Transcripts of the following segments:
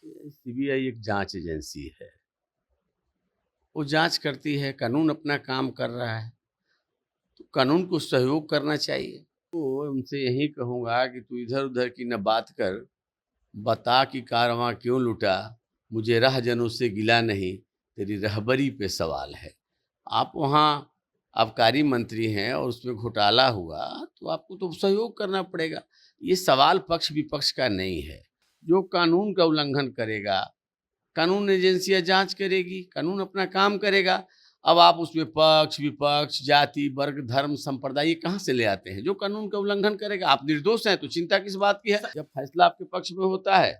CBI एक जांच agency है। वो जांच करती है, कानून अपना काम कर रहा है, तो कानून को सहयोग करना चाहिए। तो उनसे यही कहूँगा कि तू इधर-उधर की न बात कर, बता कि कारवां क्यों लूटा, मुझे रहजनों से गिला नहीं, तेरी रहबरी पे सवाल है। आप वहाँ आबकारी मंत्री हैं और उसमें घोटाला हुआ, तो आपको तो सहयोग करना पड़ेगा। ये सवाल पक्ष-विपक्ष का नहीं है। जो कानून का उल्लंघन करेगा, कानून एजेंसियाँ जाँच करेगी, कानून अपना काम करेगा। अब आप उसमें पक्ष, विपक्ष, जाति, वर्ग, धर्म, संप्रदाय ये कहाँ से ले आते हैं? जो कानून का उल्लंघन करेगा, आप निर्दोष हैं तो चिंता किस बात की है? जब फैसला आपके पक्ष में होता है,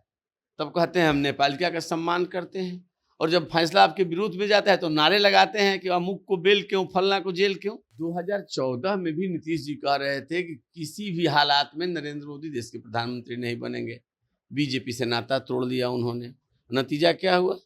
तब कहते हैं हम न्यायपालिका का सम्मान करते हैं, और जब फैसला आपके विरुद्ध में जाता है तो नारे लगाते हैं कि अमुक को बेल क्यों, फलना को जेल क्यों? 2014 में भी नीतीश जी कह रहे थे कि किसी भी हालात में नरेंद्र मोदी देश के प्रधानमंत्री नहीं बनेंगे। बीजेपी से नाता तोड़ दिया उन्होंने। नतीजा क्या हुआ?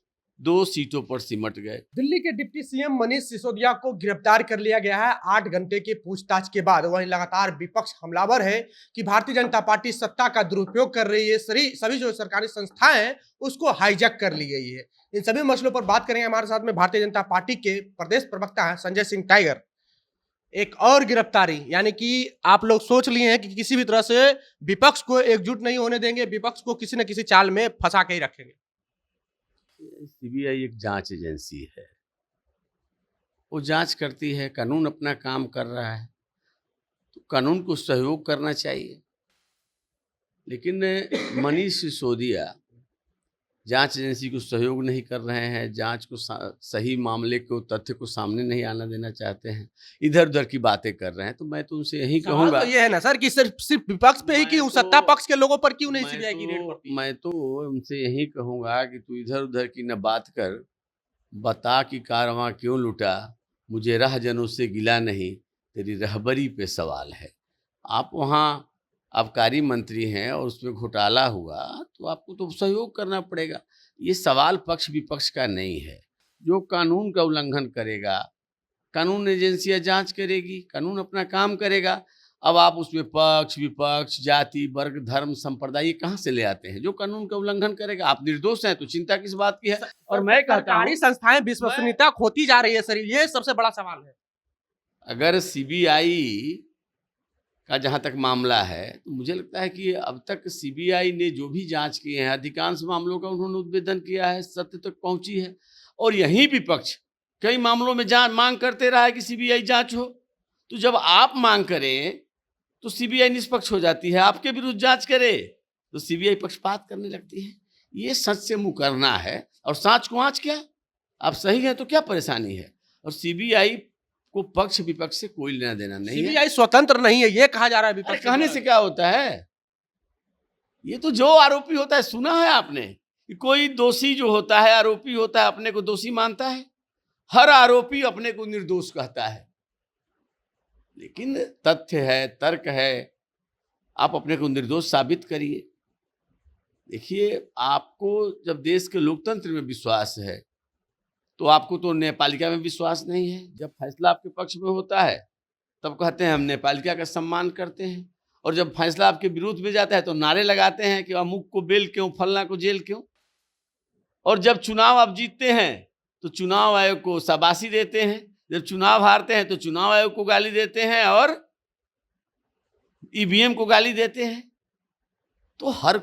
2 सीटों पर सिमट गए। दिल्ली के डिप्टी सीएम मनीष सिसोदिया को गिरफ्तार कर लिया गया है 8 घंटे के पूछताछ के बाद। वहीं लगातार विपक्ष हमलावर है कि भारतीय जनता पार्टी सत्ता का दुरुपयोग कर रही है, सभी जो सरकारी संस्थाएं हैं उसको हाईजैक कर ली गई है। इन सभी मसलों पर बात करेंगे। हमारे साथ में भारतीय जनता पार्टी के प्रदेश प्रवक्ता हैं संजय सिंह टाइगर। एक और गिरफ्तारी, यानी कि आप लोग सोच लिए हैं कि किसी भी तरह से विपक्ष को एकजुट नहीं होने देंगे, विपक्ष को किसी न किसी चाल में फंसा के ही रखेंगे। सीबीआई एक जांच एजेंसी है। वो जांच करती है, कानून अपना काम कर रहा है, तो कानून को सहयोग करना चाहिए। लेकिन मनीष सिसोदिया जांच एजेंसी को सहयोग नहीं कर रहे हैं, जांच को सही मामले को, तथ्य को सामने नहीं आना देना चाहते हैं, इधर-उधर की बातें कर रहे हैं। तो मैं तो उनसे यही कहूँगा, तो ये है ना सर कि सिर्फ विपक्ष पे ही कि सत्ता पक्ष के लोगों पर क्यों नहीं सीबीआई की रेड पड़ती है? मैं तो उनसे यही कहूँगा कि तू इधर-उधर की न बात कर, बता कि कारवां क्यों लूटा, मुझे रहजनों से गिला नहीं, तेरी रहबरी पे सवाल है। आप वहाँ आबकारी मंत्री हैं और उसमें घोटाला हुआ, तो आपको तो सहयोग करना पड़ेगा। ये सवाल पक्ष-विपक्ष का नहीं है। जो कानून का उल्लंघन करेगा, कानून एजेंसियाँ जाँच करेगी, कानून अपना काम करेगा। अब आप उसमें पक्ष, विपक्ष, जाति, वर्ग, धर्म, संप्रदाय ये कहाँ से ले आते हैं? जो कानून का उल्लंघन करेगा, आप निर्दोष हैं तो चिंता किस बात की है? और मैं कहता हूँ, सरकारी संस्थाएं विश्वसनीयता खोती जा रही है सर, ये सबसे बड़ा सवाल है। अगर सीबीआई का जहाँ तक मामला है, तो मुझे लगता है कि अब तक सीबीआई ने जो भी जाँच किए हैं, अधिकांश मामलों का उन्होंने उद्भेदन किया है, सत्य तक पहुँची है। और यही विपक्ष कई मामलों में माँग करते रहा है कि सीबीआई जाँच हो। तो जब आप माँग करें, तो सीबीआई निष्पक्ष हो जाती है। आपके विरुद्ध जाँच करे, तो सीबीआई पक्षपात करने लगती है। ये सच से मुकरना है, और साँच को आँच क्या? आप सही हैं तो क्या परेशानी है? और सीबीआई को पक्ष विपक्ष से कोई लेना देना नहीं है। सीबीआई स्वतंत्र नहीं है, ये कहा जा रहा है विपक्ष। कहने से क्या होता है? ये तो जो आरोपी होता है, सुना है आपने कि कोई दोषी जो होता है, आरोपी होता है, अपने को दोषी मानता है। हर आरोपी अपने को निर्दोष कहता है, लेकिन तथ्य है, तर्क है, आप अपने को निर्दोष साबित करिए। देखिए, आपको जब देश के लोकतंत्र में विश्वास है, तो आपको तो न्यायपालिका में विश्वास नहीं है। जब फैसला आपके पक्ष में होता है, तब कहते हैं हम न्यायपालिका का सम्मान करते हैं, और जब फैसला आपके विरुद्ध में जाता है तो नारे लगाते हैं कि अमुक को बेल क्यों, फलना को जेल क्यों। और जब चुनाव आप जीतते हैं तो चुनाव आयोग को शाबाशी देते हैं, जब चुनाव हारते हैं तो चुनाव आयोग को गाली देते हैं और ईवीएम को गाली देते हैं। तो हर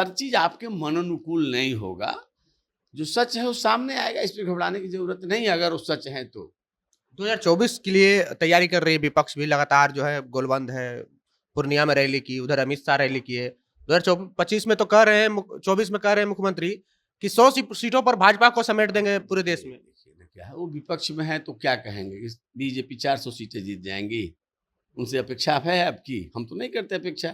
चीज आपके मनोनुकूल नहीं होगा। जो सच है वो सामने आएगा, इस पर घबराने की जरूरत नहीं, अगर वो सच है तो। 2024 के लिए तैयारी कर रही है विपक्ष भी, लगातार जो है गोलबंद है। पूर्णिया में रैली की, उधर अमित शाह रैली किए। 2025 में तो कह रहे हैं, 24 में कह रहे हैं मुख्यमंत्री कि 100 सीटों पर भाजपा को समेट देंगे पूरे देश में। क्या है, वो विपक्ष में है तो क्या कहेंगे? बीजेपी 400 सीटें जीत जाएंगी, उनसे अपेक्षा है आपकी? हम तो नहीं करते अपेक्षा।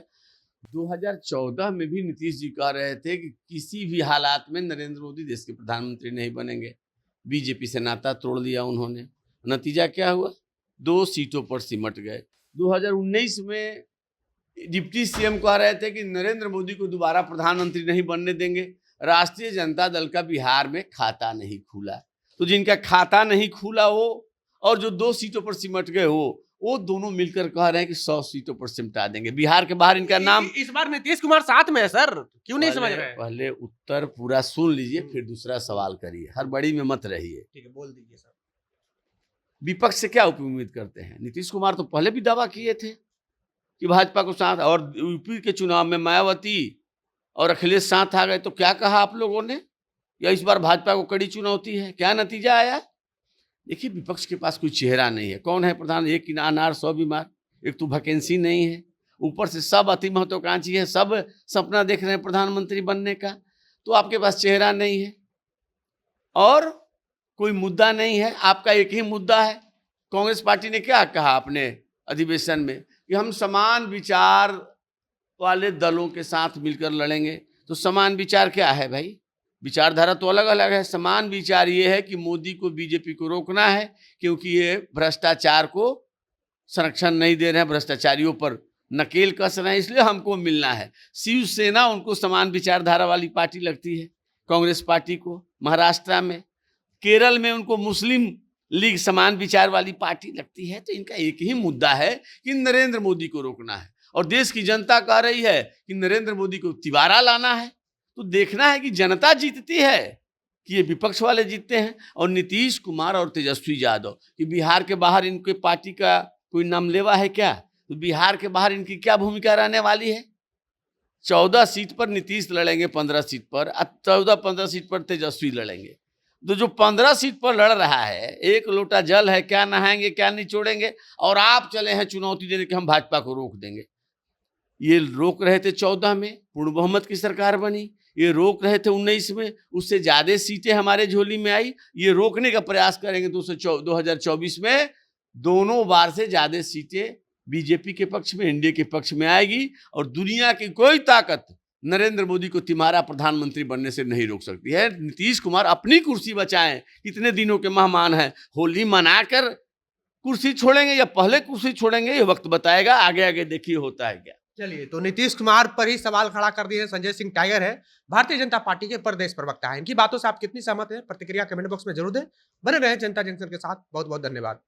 2014 में भी नीतीश जी कह रहे थे कि किसी भी हालात में नरेंद्र मोदी देश के प्रधानमंत्री नहीं बनेंगे। बीजेपी से नाता तोड़ दिया उन्होंने। नतीजा क्या हुआ? 2 सीटों पर सिमट गए। 2019 में डिप्टी सीएम कह रहे थे कि नरेंद्र मोदी को दोबारा प्रधानमंत्री नहीं बनने देंगे। राष्ट्रीय जनता दल का बिहार में खाता नहीं खुला। तो जिनका खाता नहीं खुला हो और जो 2 सीटों पर सिमट गए हो, वो दोनों मिलकर कह रहे हैं कि 100 सीटों पर सिमटा देंगे। बिहार के बाहर इनका नाम इस बार नीतीश कुमार साथ में है सर, क्यों नहीं समझ रहे हैं? पहले उत्तर पूरा सुन लीजिए, फिर दूसरा सवाल करिए, हड़बड़ी में मत रहिए। ठीक है, बोल दीजिए सर। विपक्ष से क्या उम्मीद करते हैं? नीतीश कुमार तो पहले भी दावा किए थे कि भाजपा को साथ, और यूपी के चुनाव में मायावती और अखिलेश साथ आ गए तो क्या कहा आप लोगों ने? या इस बार भाजपा को कड़ी चुनौती है, क्या नतीजा आया? देखिए, विपक्ष के पास कोई चेहरा नहीं है। कौन है प्रधान? एक की अनार 100 बीमार। एक तो वैकेंसी नहीं है, ऊपर से सब अति महत्वाकांक्षी है, सब सपना देख रहे हैं प्रधानमंत्री बनने का, तो आपके पास चेहरा नहीं है और कोई मुद्दा नहीं है। आपका एक ही मुद्दा है। कांग्रेस पार्टी ने क्या कहा अपने अधिवेशन में कि हम समान विचार वाले दलों के साथ मिलकर लड़ेंगे। तो समान विचार क्या है भाई? विचारधारा तो अलग अलग है। समान विचार ये है कि मोदी को, बीजेपी को रोकना है क्योंकि ये भ्रष्टाचार को संरक्षण नहीं दे रहे हैं, भ्रष्टाचारियों पर नकेल कस रहे हैं, इसलिए हमको मिलना है। शिवसेना उनको समान विचारधारा वाली पार्टी लगती है, कांग्रेस पार्टी को महाराष्ट्र में। केरल में उनको मुस्लिम लीग समान विचार वाली पार्टी लगती है। तो इनका एक ही मुद्दा है कि नरेंद्र मोदी को रोकना है, और देश की जनता कह रही है कि नरेंद्र मोदी को तिवारा लाना है। तो देखना है कि जनता जीतती है कि ये विपक्ष वाले जीतते हैं। और नीतीश कुमार और तेजस्वी यादव कि बिहार के बाहर इनके पार्टी का कोई नामलेवा है क्या? तो बिहार के बाहर इनकी क्या भूमिका रहने वाली है? 14 सीट पर नीतीश लड़ेंगे, 15 सीट पर, 14-15 सीट पर तेजस्वी लड़ेंगे। तो जो 15 सीट पर लड़ रहा है, एक लोटा जल है, क्या नहाएंगे क्या निचोड़ेंगे, और आप चले हैं चुनौती देने कि हम भाजपा को रोक देंगे। ये रोक रहे थे 14 में, पूर्ण बहुमत की सरकार बनी। ये रोक रहे थे 19 में, उससे ज्यादा सीटें हमारे झोली में आई। ये रोकने का प्रयास करेंगे 2024 में, दोनों बार से ज्यादा सीटें बीजेपी के पक्ष में, एनडीए के पक्ष में आएगी। और दुनिया की कोई ताकत नरेंद्र मोदी को तिमारा प्रधानमंत्री बनने से नहीं रोक सकती है। नीतीश कुमार अपनी कुर्सी बचाएं, कितने दिनों के मेहमान हैं, होली मनाकर कुर्सी छोड़ेंगे या पहले कुर्सी छोड़ेंगे, ये वक्त बताएगा। आगे आगे देखिए होता है क्या। चलिए, तो नीतीश कुमार पर ही सवाल खड़ा कर दिए हैं संजय सिंह टाइगर है, भारतीय जनता पार्टी के प्रदेश प्रवक्ता हैं। इनकी बातों से आप कितनी सहमत हैं? प्रतिक्रिया कमेंट बॉक्स में जरूर दें। बने रहे जनता जंक्शन के साथ। बहुत बहुत धन्यवाद।